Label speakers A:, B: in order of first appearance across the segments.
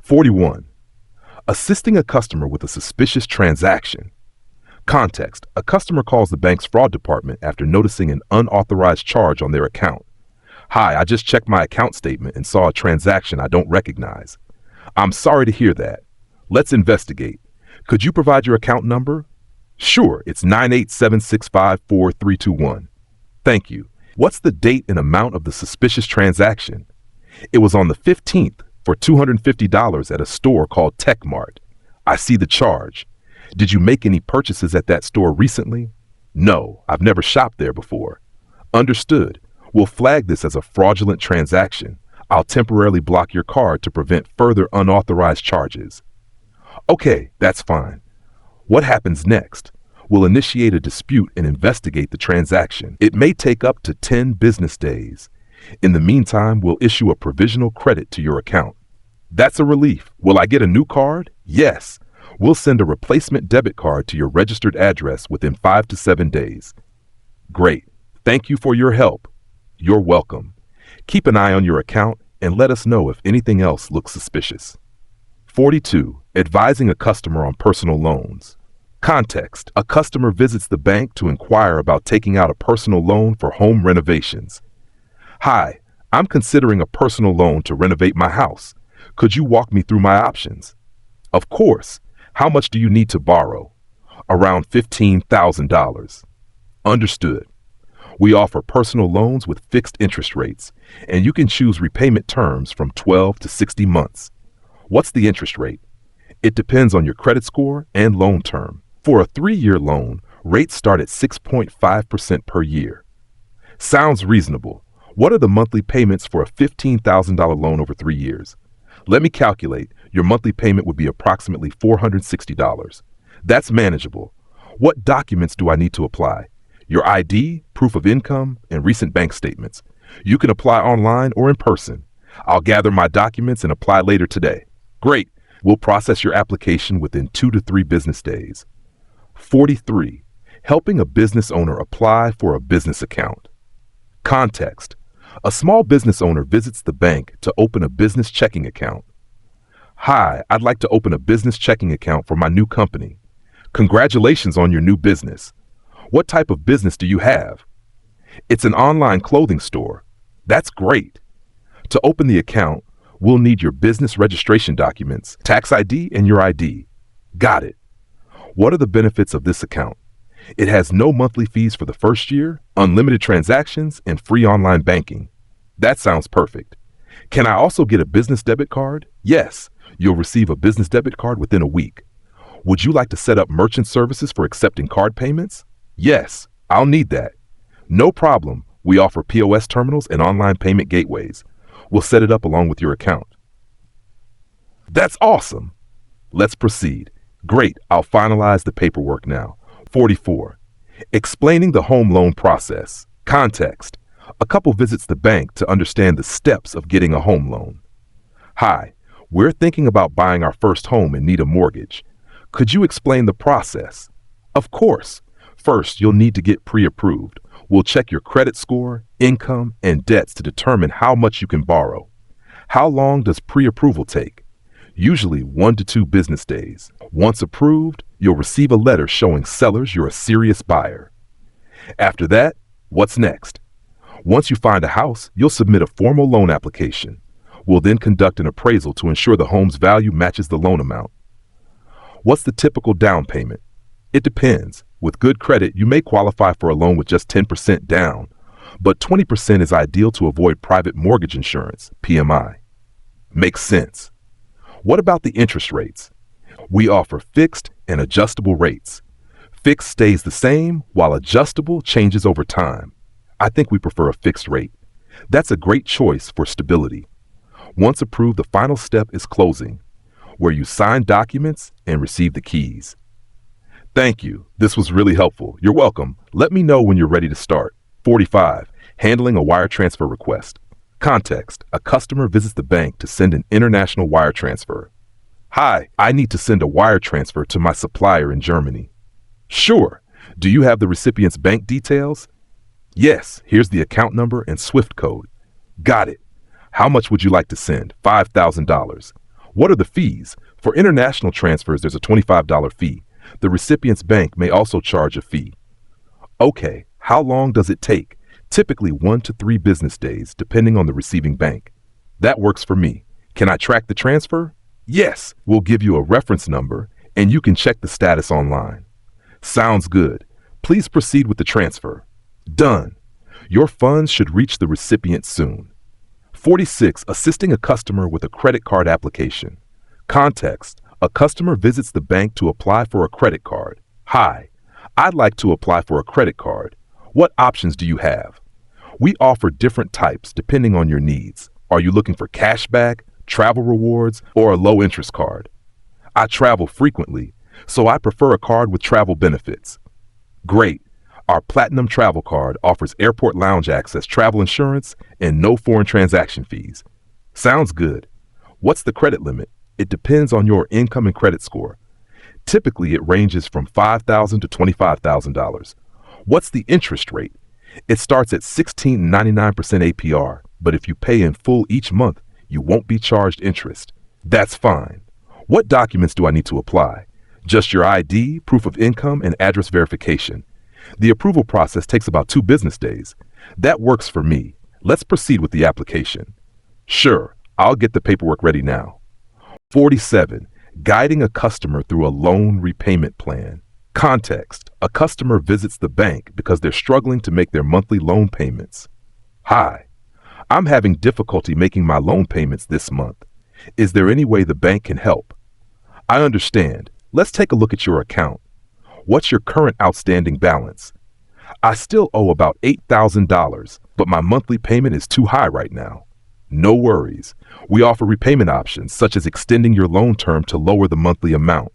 A: 41. Assisting a customer with a suspicious transaction. Context: a customer calls the bank's fraud department after noticing an unauthorized charge on their account. Hi, I just checked my account statement and saw a transaction I don't recognize. I'm sorry to hear that. Let's investigate. Could you provide your account number? Sure, it's 987654321. Thank you. What's the date and amount of the suspicious transaction? It was on the 15th for $250 at a store called Techmart. I see the charge. Did you make any purchases at that store recently? No, I've never shopped there before. Understood. We'll flag this as a fraudulent transaction. I'll temporarily block your card to prevent further unauthorized charges. Okay, that's fine. What happens next? We'll initiate a dispute and investigate the transaction. It may take up to 10 business days. In the meantime, we'll issue a provisional credit to your account. That's a relief. Will I get a new card? Yes. We'll send a replacement debit card to your registered address within 5 to 7 days. Great. Thank you for your help. You're welcome. Keep an eye on your account and let us know if anything else looks suspicious. 42. Advising a customer on personal loans. Context: a customer visits the bank to inquire about taking out a personal loan for home renovations. Hi, I'm considering a personal loan to renovate my house. Could you walk me through my options? Of course. How much do you need to borrow? Around $15,000. Understood. We offer personal loans with fixed interest rates, and you can choose repayment terms from 12 to 60 months. What's the interest rate? It depends on your credit score and loan term. For a 3-year loan, rates start at 6.5% per year. Sounds reasonable. What are the monthly payments for a $15,000 loan over 3 years? Let me calculate. Your monthly payment would be approximately $460. That's manageable. What documents do I need to apply? Your ID, proof of income, and recent bank statements. You can apply online or in person. I'll gather my documents and apply later today. Great. We'll process your application within 2 to 3 business days. 43. Helping a business owner apply for a business account. Context: a small business owner visits the bank to open a business checking account. Hi, I'd like to open a business checking account for my new company. Congratulations on your new business. What type of business do you have? It's an online clothing store. That's great. To open the account, we'll need your business registration documents, tax ID, and your ID. Got it. What are the benefits of this account? It has no monthly fees for the first year, unlimited transactions, and free online banking. That sounds perfect. Can I also get a business debit card? Yes, you'll receive a business debit card within a week. Would you like to set up merchant services for accepting card payments? Yes, I'll need that. No problem. We offer POS terminals and online payment gateways. We'll set it up along with your account. That's awesome. Let's proceed. Great, I'll finalize the paperwork now. 44. Explaining the home loan process. Context: a couple visits the bank to understand the steps of getting a home loan. Hi, we're thinking about buying our first home and need a mortgage. Could you explain the process? Of course. First, you'll need to get pre-approved. We'll check your credit score, income, and debts to determine how much you can borrow. How long does pre-approval take? Usually 1 to 2 business days. Once approved, you'll receive a letter showing sellers you're a serious buyer. After that, what's next? Once you find a house, you'll submit a formal loan application. We'll then conduct an appraisal to ensure the home's value matches the loan amount. What's the typical down payment? It depends. With good credit, you may qualify for a loan with just 10% down, but 20% is ideal to avoid private mortgage insurance, PMI. Makes sense. What about the interest rates? We offer fixed and adjustable rates. Fixed stays the same, while adjustable changes over time. I think we prefer a fixed rate. That's a great choice for stability. Once approved, the final step is closing, where you sign documents and receive the keys. Thank you. This was really helpful. You're welcome. Let me know when you're ready to start. 45. Handling a wire transfer request. Context: a customer visits the bank to send an international wire transfer. Hi, I need to send a wire transfer to my supplier in Germany. Sure. Do you have the recipient's bank details? Yes, here's the account number and SWIFT code. Got it. How much would you like to send? $5,000. What are the fees? For international transfers, there's a $25 fee. The recipient's bank may also charge a fee. Okay, how long does it take? Typically 1 to 3 business days, depending on the receiving bank. That works for me. Can I track the transfer? Yes, we'll give you a reference number, and you can check the status online. Sounds good. Please proceed with the transfer. Done. Your funds should reach the recipient soon. 46. Assisting a customer with a credit card application. Context. A customer visits the bank to apply for a credit card. Hi, I'd like to apply for a credit card. What options do you have? We offer different types depending on your needs. Are you looking for cashback, travel rewards, or a low-interest card? I travel frequently, so I prefer a card with travel benefits. Great. Our Platinum Travel Card offers airport lounge access, travel insurance, and no foreign transaction fees. Sounds good. What's the credit limit? It depends on your income and credit score. Typically, it ranges from $5,000 to $25,000. What's the interest rate? It starts at 16.99% APR, but if you pay in full each month, you won't be charged interest. That's fine. What documents do I need to apply? Just your ID, proof of income, and address verification. The approval process takes about 2 business days. That works for me. Let's proceed with the application. Sure, I'll get the paperwork ready now. 47. Guiding a customer through a loan repayment plan. Context. A customer visits the bank because they're struggling to make their monthly loan payments. Hi, I'm having difficulty making my loan payments this month. Is there any way the bank can help? I understand. Let's take a look at your account. What's your current outstanding balance? I still owe about $8,000, but my monthly payment is too high right now. No worries. We offer repayment options such as extending your loan term to lower the monthly amount.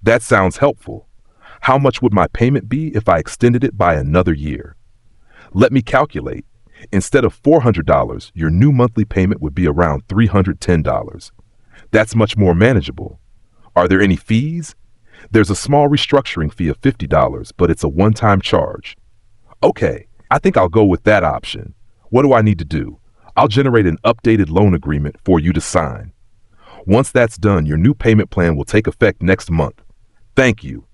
A: That sounds helpful. How much would my payment be if I extended it by another year? Let me calculate. Instead of $400, your new monthly payment would be around $310. That's much more manageable. Are there any fees? There's a small restructuring fee of $50, but it's a one-time charge. Okay, I think I'll go with that option. What do I need to do? I'll generate an updated loan agreement for you to sign. Once that's done, your new payment plan will take effect next month. Thank you.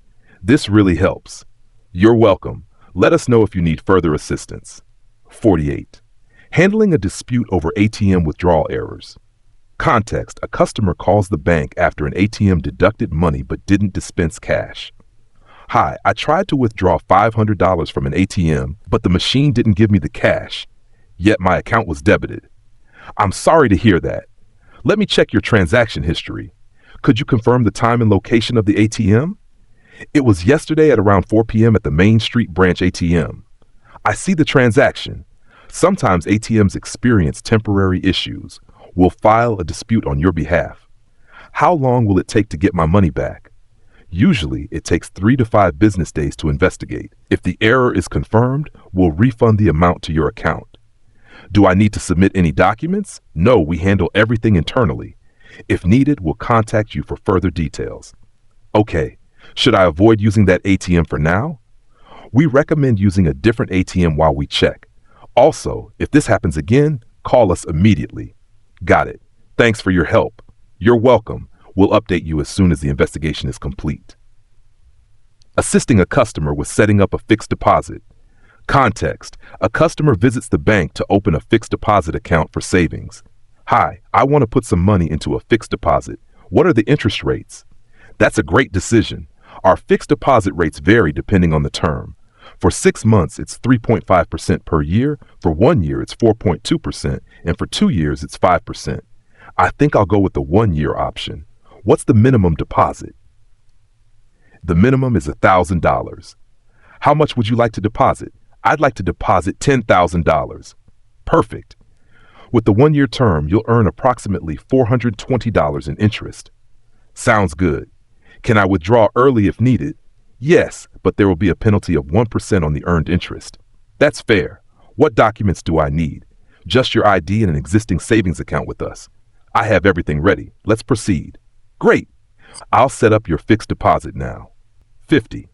A: This really helps. You're welcome. Let us know if you need further assistance. 48. Handling a dispute over ATM withdrawal errors. Context. A customer calls the bank after an ATM deducted money but didn't dispense cash. Hi, I tried to withdraw $500 from an ATM, but the machine didn't give me the cash. Yet my account was debited. I'm sorry to hear that. Let me check your transaction history. Could you confirm the time and location of the ATM? It was yesterday at around 4 p.m. at the Main Street branch ATM. I see the transaction. Sometimes ATMs experience temporary issues. We'll file a dispute on your behalf. How long will it take to get my money back? Usually, it takes 3 to 5 business days to investigate. If the error is confirmed, we'll refund the amount to your account. Do I need to submit any documents? No, we handle everything internally. If needed, we'll contact you for further details. Okay, should I avoid using that ATM for now? We recommend using a different ATM while we check. Also, if this happens again, call us immediately. Got it. Thanks for your help. You're welcome. We'll update you as soon as the investigation is complete. Assisting a customer with setting up a fixed deposit. Context. A customer visits the bank to open a fixed deposit account for savings. Hi, I want to put some money into a fixed deposit. What are the interest rates? That's a great decision. Our fixed deposit rates vary depending on the term. For 6 months, it's 3.5% per year. For 1 year, it's 4.2%. And for 2 years, it's 5%. I think I'll go with the 1-year option. What's the minimum deposit? The minimum is $1,000. How much would you like to deposit? I'd like to deposit $10,000. Perfect. With the 1-year term, you'll earn approximately $420 in interest. Sounds good. Can I withdraw early if needed? Yes, but there will be a penalty of 1% on the earned interest. That's fair. What documents do I need? Just your ID and an existing savings account with us. I have everything ready. Let's proceed. Great. I'll set up your fixed deposit now. 50.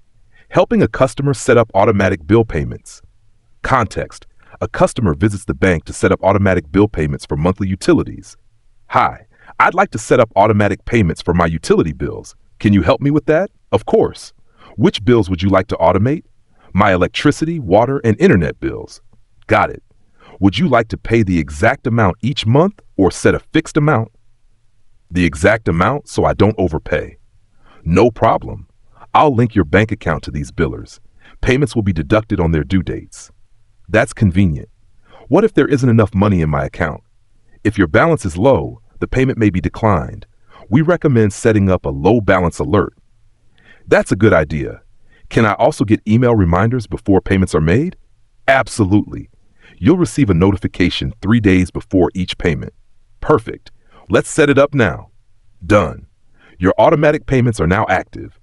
A: Helping a customer set up automatic bill payments. Context. A customer visits the bank to set up automatic bill payments for monthly utilities. Hi, I'd like to set up automatic payments for my utility bills. Can you help me with that? Of course. Which bills would you like to automate? My electricity, water, and internet bills. Got it. Would you like to pay the exact amount each month or set a fixed amount? The exact amount so I don't overpay. No problem. I'll link your bank account to these billers. Payments will be deducted on their due dates. That's convenient. What if there isn't enough money in my account? If your balance is low, the payment may be declined. We recommend setting up a low balance alert. That's a good idea. Can I also get email reminders before payments are made? Absolutely. You'll receive a notification 3 days before each payment. Perfect. Let's set it up now. Done. Your automatic payments are now active.